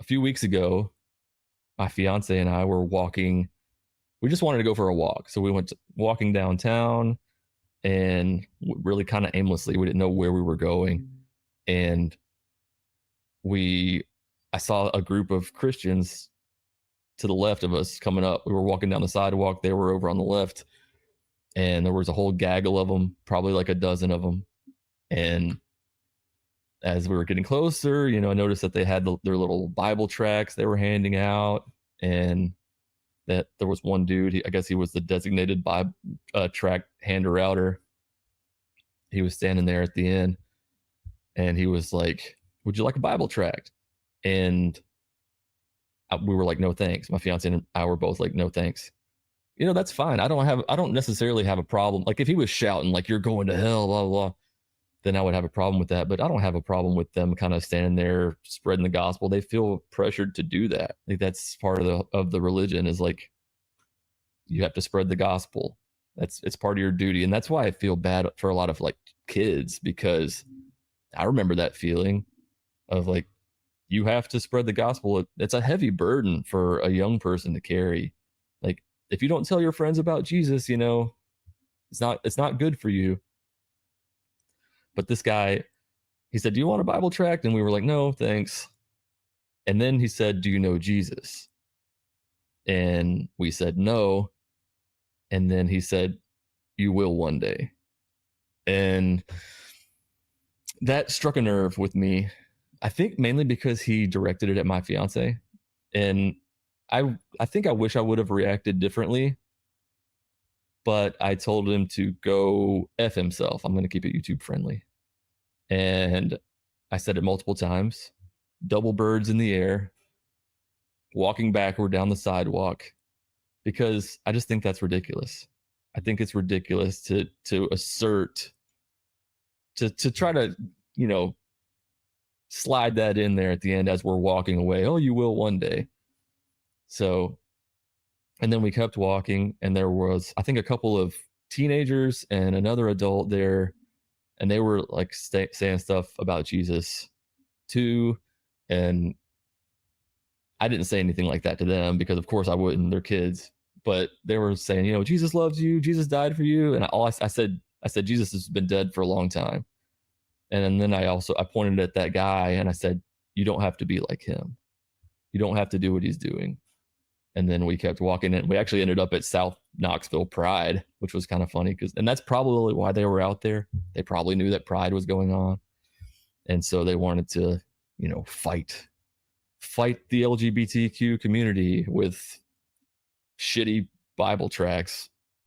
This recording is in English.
few weeks ago, my fiance and I were walking. We just wanted to go for a walk. So we went walking downtown and really kind of aimlessly. We didn't know where we were going. And we, I saw a group of Christians to the left of us coming up. We were walking down the sidewalk. They were over on the left. And there was a whole gaggle of them, probably like a dozen of them. And as we were getting closer, I noticed that they had their little Bible tracts they were handing out, and that there was one dude. I guess he was the designated Bible tract hander outer. He was standing there at the end, and he was like, "Would you like a Bible tract?" And we were like, "No, thanks." My fiance and I were both like, "No, thanks." That's fine. I don't necessarily have a problem. Like if he was shouting like "You're going to hell," blah blah blah, then I would have a problem with that. But I don't have a problem with them kind of standing there spreading the gospel. They feel pressured to do that. Like that's part of the religion, is like you have to spread the gospel. It's part of your duty. And that's why I feel bad for a lot of like kids, because I remember that feeling of like, you have to spread the gospel. It's a heavy burden for a young person to carry. Like if you don't tell your friends about Jesus, it's not good for you. But this guy, he said, "Do you want a Bible tract?" And we were like, "No, thanks." And then he said, "Do you know Jesus?" And we said, "No." And then he said, "You will one day." And that struck a nerve with me. I think mainly because he directed it at my fiance. And I think I wish I would have reacted differently. But I told him to go F himself. I'm going to keep it YouTube friendly. And I said it multiple times. Double birds in the air, walking backward down the sidewalk, because I just think that's ridiculous. I think it's ridiculous to assert, to try to, slide that in there at the end as we're walking away. "Oh, you will one day." So, and then we kept walking, and there was, I think, a couple of teenagers and another adult there, and they were like saying stuff about Jesus too. And I didn't say anything like that to them, because of course I wouldn't. They're kids. But they were saying, "Jesus loves you. Jesus died for you." And I said, "Jesus has been dead for a long time." And then I pointed at that guy and I said, "You don't have to be like him. You don't have to do what he's doing." And then we kept walking, and we actually ended up at South Knoxville Pride, which was kind of funny, and that's probably why they were out there. They probably knew that Pride was going on. And so they wanted to, fight the LGBTQ community with shitty Bible tracts.